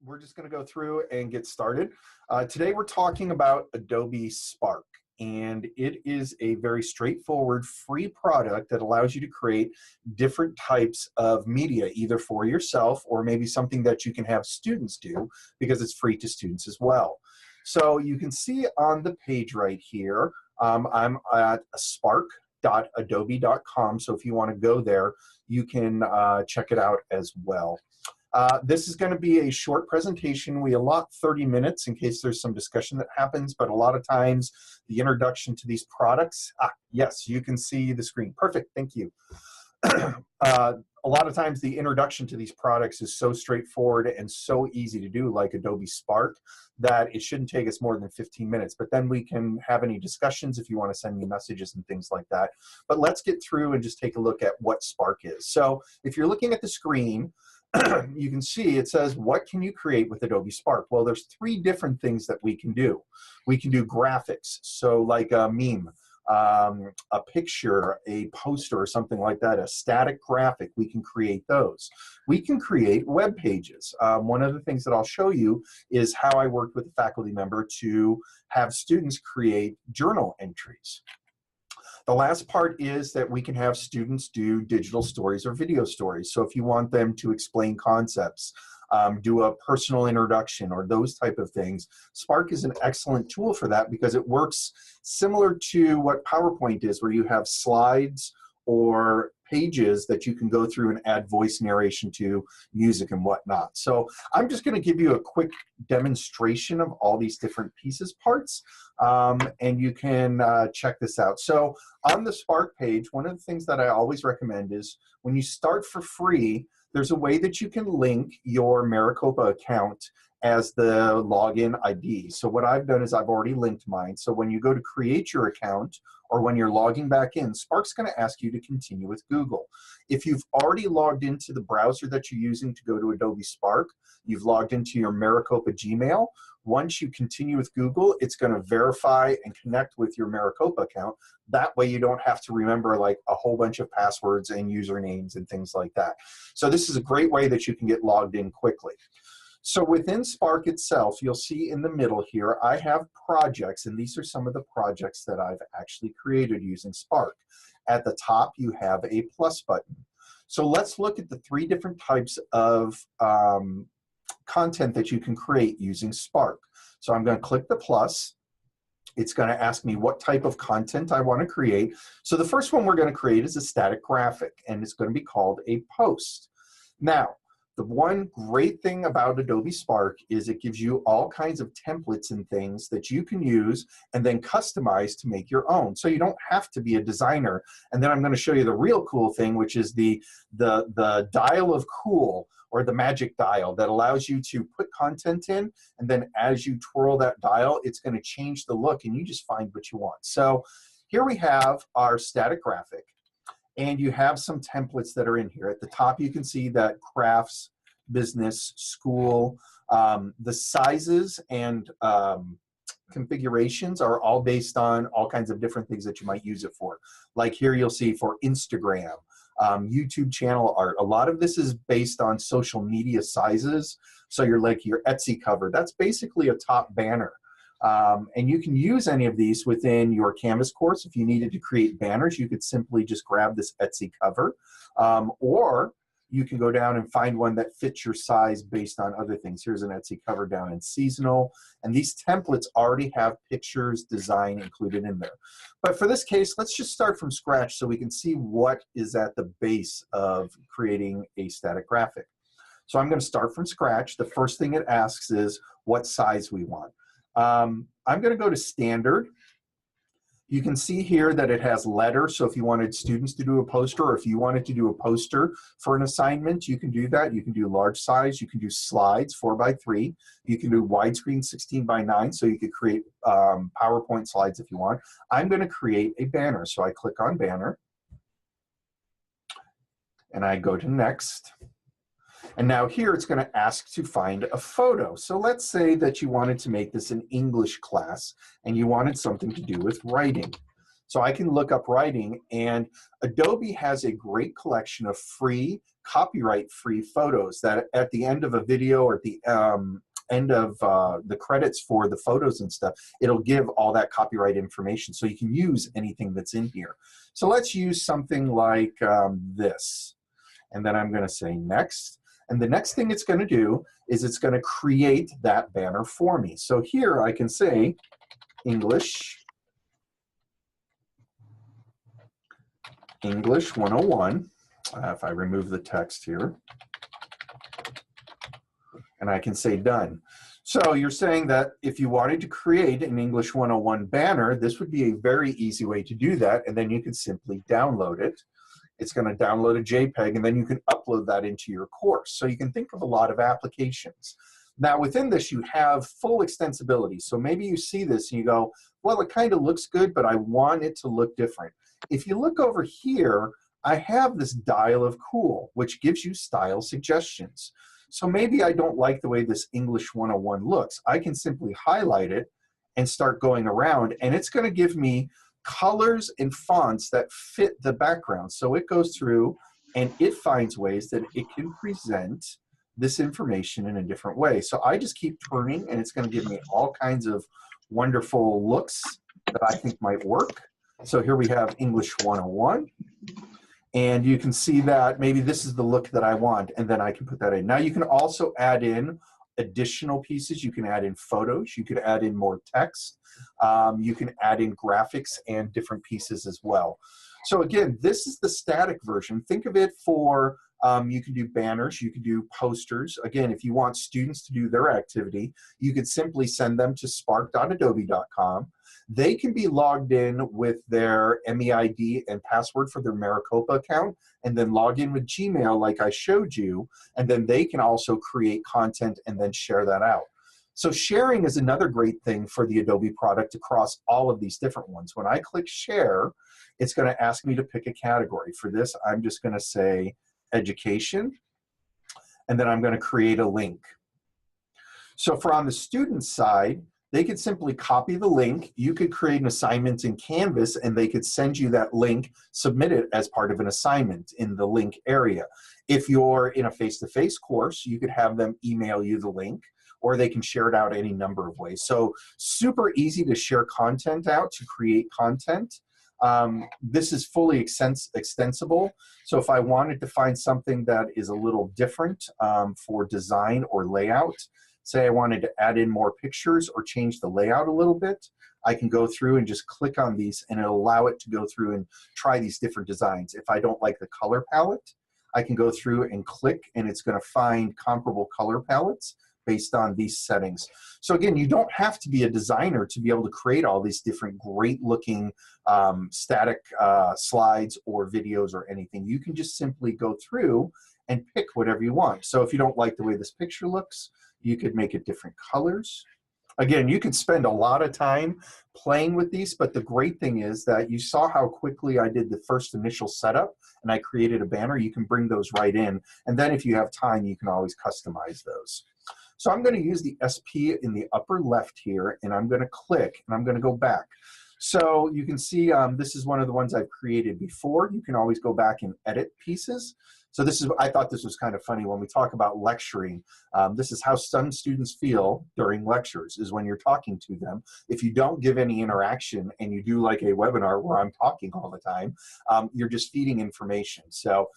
we're just going to go through and get started. Today we're talking about Adobe Spark, and it is a very straightforward free product that allows you to create different types of media, either for yourself or maybe something that you can have students do, because it's free to students as well. So you can see on the page right here, I'm at spark.adobe.com, so if you want to go there, you can check it out as well. This is going to be a short presentation. We allot 30 minutes in case there's some discussion that happens, but a lot of times the introduction to these products, yes, you can see the screen. Perfect, thank you. A lot of times the introduction to these products is so straightforward and so easy to do, like Adobe Spark, that it shouldn't take us more than 15 minutes. But then we can have any discussions if you want to send me messages and things like that. But let's get through and just take a look at what Spark is. So if you're looking at the screen, you can see it says, what can you create with Adobe Spark? Well, there's three different things that we can do. We can do graphics, so like a meme, a picture, a poster, or something like that, a static graphic, we can create those. We can create web pages. One of the things that I'll show you is how I worked with a faculty member to have students create journal entries. The last part is that we can have students do digital stories or video stories. So if you want them to explain concepts, do a personal introduction, or those type of things, Spark is an excellent tool for that because it works similar to what PowerPoint is, where you have slides or pages that you can go through and add voice narration to, music and whatnot. So I'm just going to give you a quick demonstration of all these different pieces, parts, and you can check this out. So on the Spark page, one of the things that I always recommend is when you start for free, there's a way that you can link your Maricopa account as the login ID. So what I've done is I've already linked mine. So when you go to create your account, or when you're logging back in, Spark's going to ask you to continue with Google. If you've already logged into the browser that you're using to go to Adobe Spark, you've logged into your Maricopa Gmail, once you continue with Google, it's going to verify and connect with your Maricopa account. That way you don't have to remember like a whole bunch of passwords and usernames and things like that. So this is a great way that you can get logged in quickly. So within Spark itself, you'll see in the middle here, I have projects, and these are some of the projects that I've actually created using Spark. At the top, you have a plus button. So let's look at the three different types of content that you can create using Spark. So I'm going to click the plus. It's going to ask me what type of content I want to create. So the first one we're going to create is a static graphic, and it's going to be called a post. Now, the one great thing about Adobe Spark is it gives you all kinds of templates and things that you can use and then customize to make your own. So you don't have to be a designer. And then I'm going to show you the real cool thing, which is the dial of cool, or the magic dial, that allows you to put content in, and then as you twirl that dial, it's going to change the look, and you just find what you want. So here we have our static graphic. And you have some templates that are in here. At the top, you can see that crafts, business, school, the sizes and configurations are all based on all kinds of different things that you might use it for. Like here you'll see for Instagram, YouTube channel art. A lot of this is based on social media sizes. So you're like your Etsy cover. That's basically a top banner. And you can use any of these within your Canvas course. If you needed to create banners, you could simply just grab this Etsy cover, or you can go down and find one that fits your size based on other things. Here's an Etsy cover down in seasonal, and these templates already have pictures, design included in there. But for this case, let's just start from scratch so we can see what is at the base of creating a static graphic. So I'm going to start from scratch. The first thing it asks is what size we want. I'm going to go to standard. You can see here that it has letters, so if you wanted students to do a poster, or if you wanted to do a poster for an assignment, you can do that. You can do large size, you can do slides 4x3, you can do widescreen 16:9, so you could create PowerPoint slides if you want. I'm going to create a banner, so I click on banner, and I go to next. And now here it's going to ask to find a photo. So let's say that you wanted to make this an English class and you wanted something to do with writing. So I can look up writing, and Adobe has a great collection of free, copyright-free photos that at the end of a video or at the end of the credits for the photos and stuff, it'll give all that copyright information. So you can use anything that's in here. So let's use something like this. And then I'm going to say next. And the next thing it's going to do is it's going to create that banner for me. So here I can say English 101. If I remove the text here, and I can say done. So you're saying that if you wanted to create an English 101 banner, this would be a very easy way to do that, and then you can simply download it. It's going to download a JPEG, and then you can upload that into your course. So you can think of a lot of applications. Now within this, you have full extensibility. So maybe you see this and you go, well, it kind of looks good, but I want it to look different. If you look over here, I have this dial of cool, which gives you style suggestions. So maybe I don't like the way this English 101 looks. I can simply highlight it and start going around, and it's going to give me colors and fonts that fit the background. So it goes through and it finds ways that it can present this information in a different way. So I just keep turning, and it's going to give me all kinds of wonderful looks that I think might work. So here we have English 101. And you can see that maybe this is the look that I want, and then I can put that in. Now you can also add in additional pieces. You can add in photos. You could add in more text. You can add in graphics and different pieces as well. So again, this is the static version. Think of it for, you can do banners, you can do posters. Again, if you want students to do their activity, you could simply send them to spark.adobe.com. They can be logged in with their MEID and password for their Maricopa account, and then log in with Gmail like I showed you, and then they can also create content and then share that out. So sharing is another great thing for the Adobe product across all of these different ones. When I click share, it's going to ask me to pick a category. For this, I'm just going to say education, and then I'm going to create a link. So for on the student side, they could simply copy the link. You could create an assignment in Canvas, and they could send you that link, submit it as part of an assignment in the link area. If you're in a face-to-face course, you could have them email you the link, or they can share it out any number of ways. So super easy to share content out, to create content. This is fully extensible. So if I wanted to find something that is a little different for design or layout, say I wanted to add in more pictures or change the layout a little bit, I can go through and just click on these, and it'll allow it to go through and try these different designs. If I don't like the color palette, I can go through and click, and it's going to find comparable color palettes based on these settings. So again, you don't have to be a designer to be able to create all these different great looking static slides or videos or anything. You can just simply go through and pick whatever you want. So if you don't like the way this picture looks, you could make it different colors. Again, you could spend a lot of time playing with these, but the great thing is that you saw how quickly I did the first initial setup, and I created a banner. You can bring those right in, and then if you have time, you can always customize those. So I'm going to use the SP in the upper left here, and I'm going to click, and I'm going to go back. So you can see this is one of the ones I've created before. You can always go back and edit pieces. So this is, I thought this was kind of funny when we talk about lecturing. This is how some students feel during lectures, is when you're talking to them. If you don't give any interaction and you do like a webinar where I'm talking all the time, you're just feeding information. So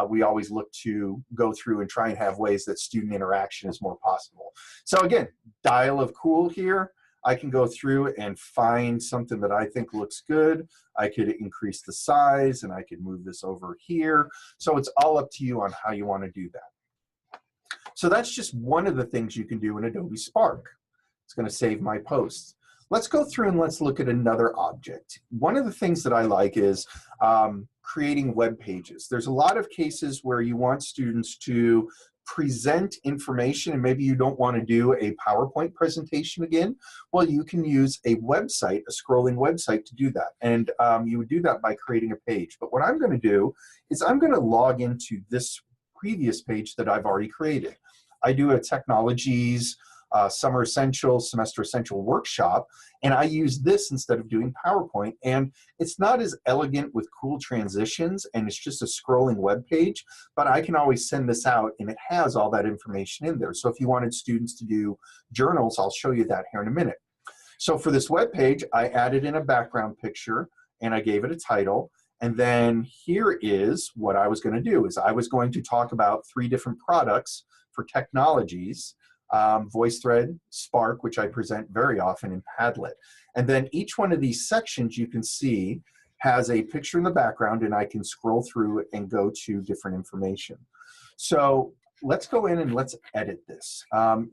we always look to go through and try and have ways that student interaction is more possible. So again, dial of cool here. I can go through and find something that I think looks good. I could increase the size, and I could move this over here. So it's all up to you on how you want to do that. So that's just one of the things you can do in Adobe Spark. It's going to save my posts. Let's go through and let's look at another object. One of the things that I like is creating web pages. There's a lot of cases where you want students to present information, and maybe you don't want to do a PowerPoint presentation again. Well, you can use a website, a scrolling website, to do that. And you would do that by creating a page. But what I'm going to do is I'm going to log into this previous page that I've already created. I do a technologies Summer Essentials, Semester Essential Workshop, and I use this instead of doing PowerPoint. And it's not as elegant with cool transitions, and it's just a scrolling web page, but I can always send this out, and it has all that information in there. So if you wanted students to do journals, I'll show you that here in a minute. So for this web page, I added in a background picture, and I gave it a title. And then here is what I was going to do, is I was going to talk about 3 different products for technologies, VoiceThread, Spark, which I present very often, in Padlet. And then each one of these sections you can see has a picture in the background, and I can scroll through and go to different information. So let's go in and let's edit this.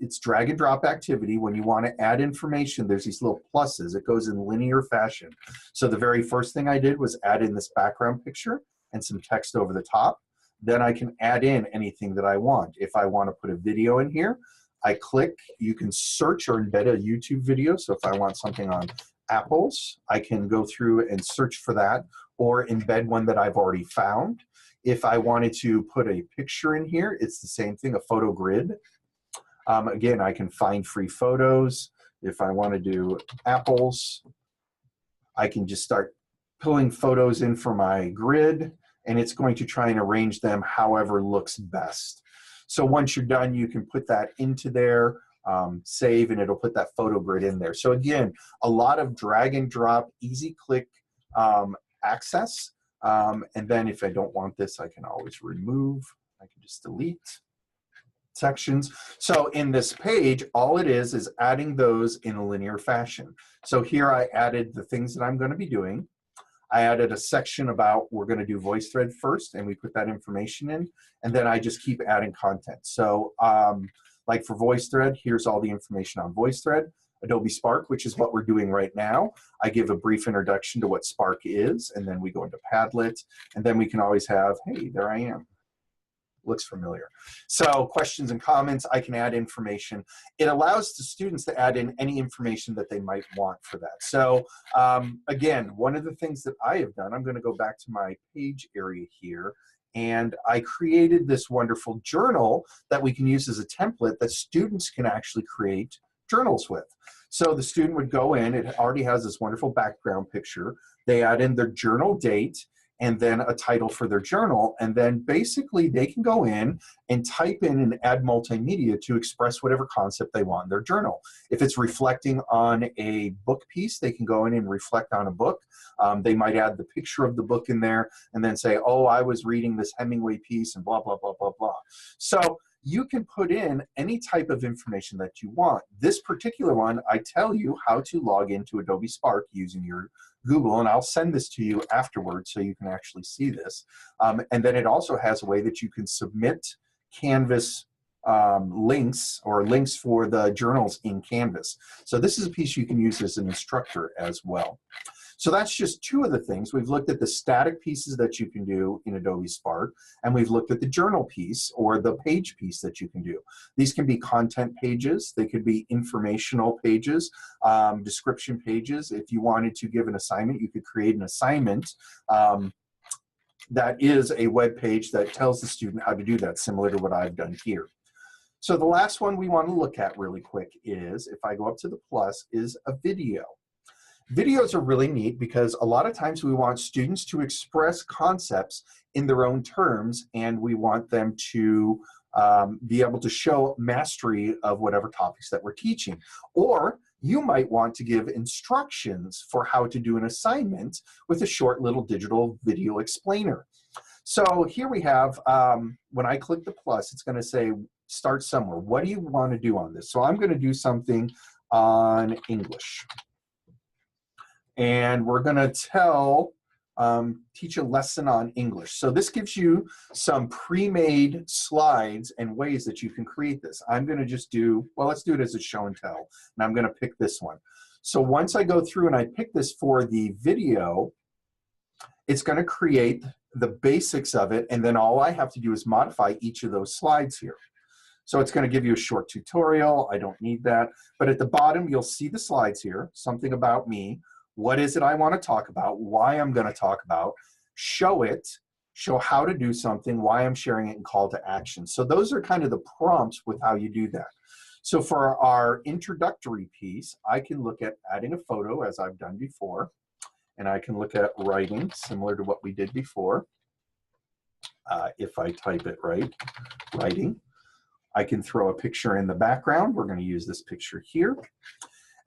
It's drag and drop activity. When you want to add information, there's these little pluses. It goes in linear fashion. So the very first thing I did was add in this background picture and some text over the top. Then I can add in anything that I want. If I want to put a video in here, I click. You can search or embed a YouTube video. So if I want something on apples, I can go through and search for that, or embed one that I've already found. If I wanted to put a picture in here, it's the same thing, a photo grid. Again, I can find free photos. If I want to do apples, I can just start pulling photos in for my grid, and it's going to try and arrange them however looks best. So once you're done, you can put that into there, save, and it'll put that photo grid in there. So again, a lot of drag and drop, easy click access. And then if I don't want this, I can always remove. I can just delete sections. So in this page, all it is adding those in a linear fashion. So here I added the things that I'm going to be doing. I added a section about we're going to do VoiceThread first, and we put that information in, and then I just keep adding content. So like for VoiceThread, here's all the information on VoiceThread. Adobe Spark, which is what we're doing right now. I give a brief introduction to what Spark is, and then we go into Padlet, and then we can always have, hey, there I am. Looks familiar. So questions and comments, I can add information. It allows the students to add in any information that they might want for that. So again, one of the things that I have done, I'm going to go back to my page area here, and I created this wonderful journal that we can use as a template that students can actually create journals with. So the student would go in, it already has this wonderful background picture, they add in their journal date and then a title for their journal, and then basically they can go in and type in and add multimedia to express whatever concept they want in their journal. If it's reflecting on a book piece, they can go in and reflect on a book. They might add the picture of the book in there and then say, oh, I was reading this Hemingway piece and blah, blah, blah, blah, blah. So you can put in any type of information that you want. This particular one, I tell you how to log into Adobe Spark using your Google, and I'll send this to you afterwards so you can actually see this. And then it also has a way that you can submit Canvas links or links for the journals in Canvas. So this is a piece you can use as an instructor as well. So that's just 2 of the things. We've looked at the static pieces that you can do in Adobe Spark, and we've looked at the journal piece or the page piece that you can do. These can be content pages. They could be informational pages, description pages. If you wanted to give an assignment, you could create an assignment that is a web page that tells the student how to do that, similar to what I've done here. So the last one we want to look at really quick is, if I go up to the plus, is a video. Videos are really neat because a lot of times we want students to express concepts in their own terms, and we want them to be able to show mastery of whatever topics that we're teaching. Or you might want to give instructions for how to do an assignment with a short little digital video explainer. So here we have, when I click the plus, it's going to say start somewhere. What do you want to do on this? So I'm going to do something on English. And we're going to teach a lesson on English. So this gives you some pre-made slides and ways that you can create this. I'm going to just do, well, let's do it as a show and tell. And I'm going to pick this one. So once I go through and I pick this for the video, it's going to create the basics of it. And then all I have to do is modify each of those slides here. So it's going to give you a short tutorial. I don't need that. But at the bottom, you'll see the slides here, something about me. What is it I want to talk about, why I'm going to talk about, show it, show how to do something, why I'm sharing it, and call to action. So those are kind of the prompts with how you do that. So for our introductory piece, I can look at adding a photo as I've done before, and I can look at writing similar to what we did before. If I type it right, writing. I can throw a picture in the background. We're going to use this picture here.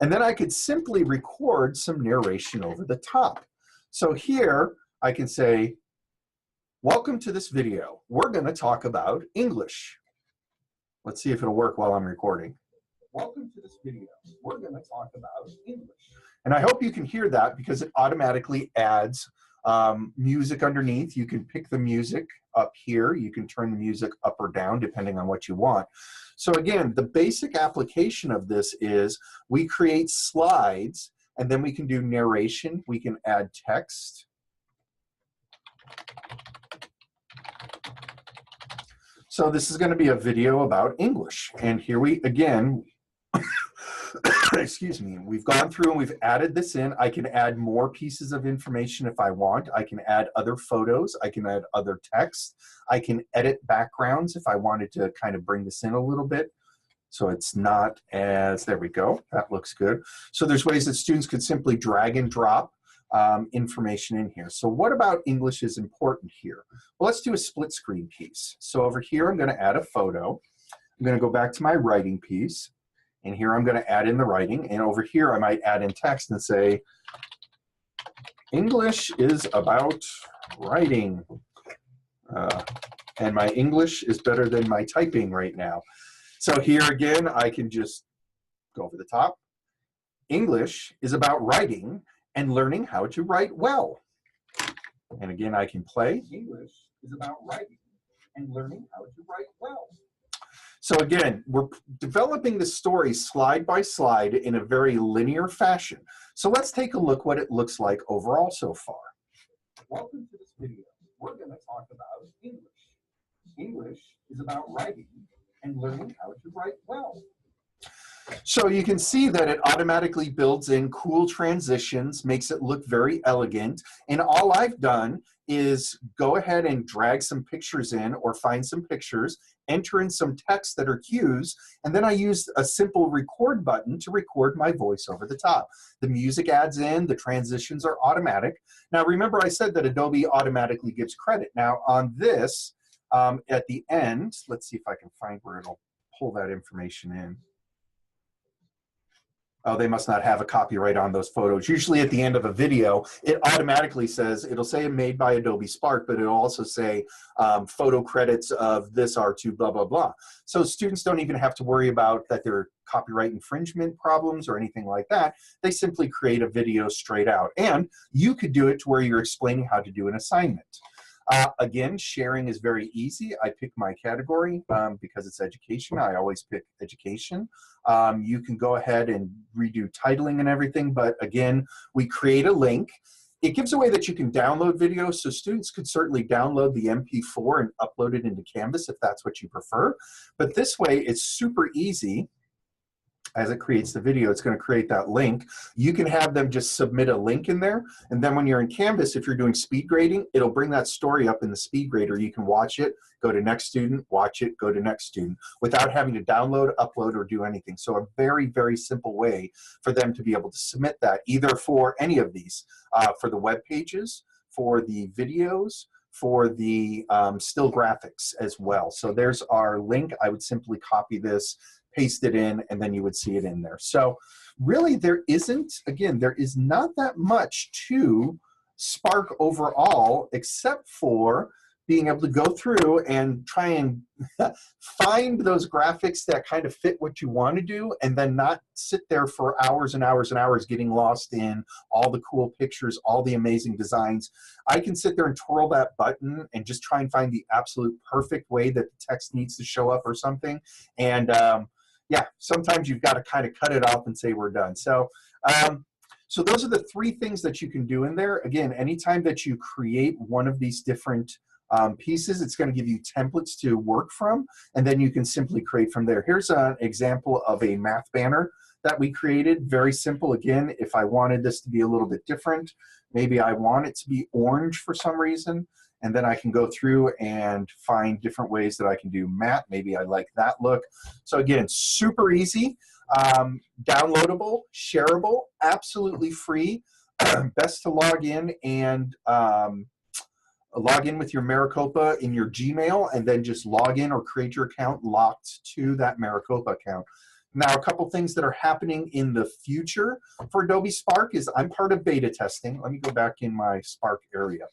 And then I could simply record some narration over the top. So here I can say, welcome to this video. We're going to talk about English. Let's see if it'll work while I'm recording. Welcome to this video. We're going to talk about English. And I hope you can hear that because it automatically adds music underneath. You can pick the music up here. You can turn the music up or down depending on what you want. So again, the basic application of this is we create slides and then we can do narration. We can add text. So this is going to be a video about English. And here we, again, excuse me, we've gone through and we've added this in. I can add more pieces of information if I want. I can add other photos. I can add other text. I can edit backgrounds if I wanted to kind of bring this in a little bit. So it's not as, there we go, that looks good. So there's ways that students could simply drag and drop information in here. So what about English is important here? Well, let's do a split screen piece. So over here, I'm going to add a photo. I'm going to go back to my writing piece. And here I'm going to add in the writing. And over here, I might add in text and say, English is about writing. And my English is better than my typing right now. So here again, I can just go over the top. English is about writing and learning how to write well. And again, I can play. English is about writing and learning how to write well. So again, we're developing the story slide by slide in a very linear fashion. So let's take a look what it looks like overall so far. Welcome to this video. We're going to talk about English. English is about writing and learning how to write well. So you can see that it automatically builds in cool transitions, makes it look very elegant. And all I've done is go ahead and drag some pictures in or find some pictures, enter in some text that are cues, and then I use a simple record button to record my voice over the top. The music adds in, the transitions are automatic. Now remember I said that Adobe automatically gives credit. Now on this, at the end, let's see if I can find where it'll pull that information in. Oh, they must not have a copyright on those photos. Usually at the end of a video, it automatically says, it'll say made by Adobe Spark, but it'll also say photo credits of this are to blah, blah, blah. So students don't even have to worry about that there are copyright infringement problems or anything like that. They simply create a video straight out. And you could do it to where you're explaining how to do an assignment. Again, sharing is very easy. I pick my category because it's education. I always pick education. You can go ahead and redo titling and everything, but again, we create a link. It gives a way that you can download videos, so students could certainly download the MP4 and upload it into Canvas if that's what you prefer. But this way, it's super easy. As it creates the video, it's going to create that link. You can have them just submit a link in there, and then when you're in Canvas, if you're doing speed grading, it'll bring that story up in the speed grader. You can watch it, go to next student, watch it, go to next student, without having to download, upload, or do anything. So a very, very simple way for them to be able to submit that, either for any of these, for the web pages, for the videos, for the still graphics as well. So there's our link. I would simply copy this, paste it in, and then you would see it in there. So really there isn't, again, there is not that much to Spark overall, except for being able to go through and try and find those graphics that kind of fit what you want to do, and then not sit there for hours and hours and hours getting lost in all the cool pictures, all the amazing designs. I can sit there and twirl that button and just try and find the absolute perfect way that the text needs to show up or something. And yeah, sometimes you've got to kind of cut it off and say we're done. So, so those are the three things that you can do in there. Again, anytime that you create one of these different pieces, it's going to give you templates to work from, and then you can simply create from there. Here's an example of a math banner that we created. Very simple. Again, if I wanted this to be a little bit different, maybe I want it to be orange for some reason, and then I can go through and find different ways that I can do matte. Maybe I like that look. So again, super easy, downloadable, shareable, absolutely free. Best to log in and log in with your Maricopa in your Gmail, and then just log in or create your account locked to that Maricopa account. Now, a couple things that are happening in the future for Adobe Spark is I'm part of beta testing. Let me go back in my Spark area.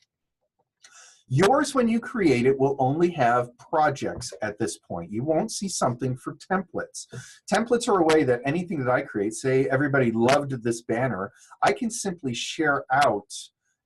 Yours, when you create it, will only have projects at this point. You won't see something for templates. Templates are a way that anything that I create, say everybody loved this banner, I can simply share out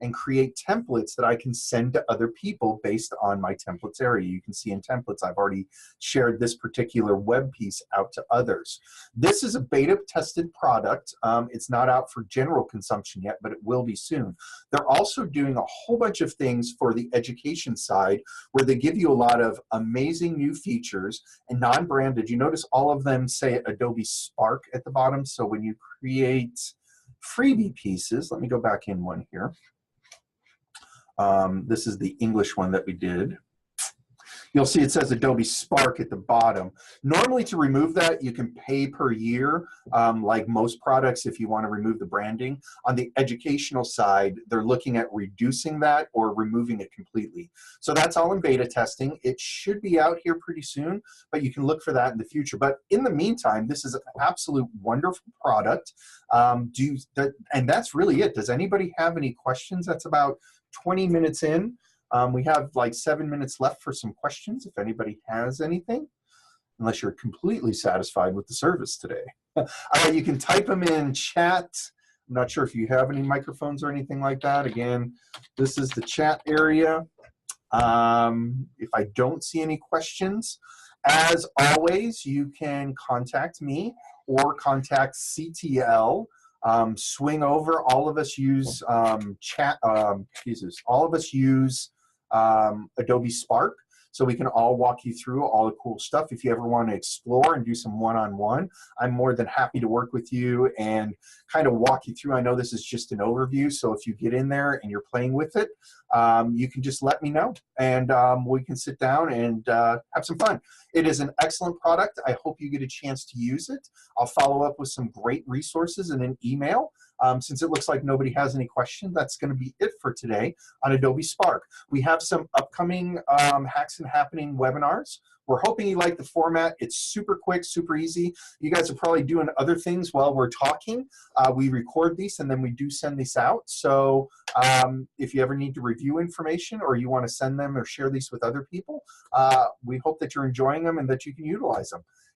and create templates that I can send to other people based on my templates area. You can see in templates, I've already shared this particular web piece out to others. This is a beta tested product. It's not out for general consumption yet, but it will be soon. They're also doing a whole bunch of things for the education side where they give you a lot of amazing new features and non-branded. You notice all of them say Adobe Spark at the bottom. So when you create freebie pieces, let me go back in one here. This is the English one that we did. You'll see it says Adobe Spark at the bottom. Normally to remove that, you can pay per year, like most products if you want to remove the branding. On the educational side, they're looking at reducing that or removing it completely. So that's all in beta testing. It should be out here pretty soon, but you can look for that in the future. But in the meantime, this is an absolute wonderful product. And that's really it. Does anybody have any questions? That's about 20 minutes in. We have like 7 minutes left for some questions if anybody has anything, unless you're completely satisfied with the service today. You can type them in chat. I'm not sure if you have any microphones or anything like that. Again, this is the chat area. If I don't see any questions, as always, you can contact me or contact CTL. Swing over. All of us use all of us use Adobe Spark, so we can all walk you through all the cool stuff. If you ever want to explore and do some one-on-one, I'm more than happy to work with you and kind of walk you through. I know this is just an overview, so if you get in there and you're playing with it, you can just let me know, and we can sit down and have some fun. It is an excellent product. I hope you get a chance to use it. I'll follow up with some great resources in an email. Since it looks like nobody has any questions, that's going to be it for today on Adobe Spark. We have some upcoming Hacks and Happening webinars. We're hoping you like the format. It's super quick, super easy. You guys are probably doing other things while we're talking. We record these and then we do send these out. So if you ever need to review information or you want to send them or share these with other people, we hope that you're enjoying them and that you can utilize them.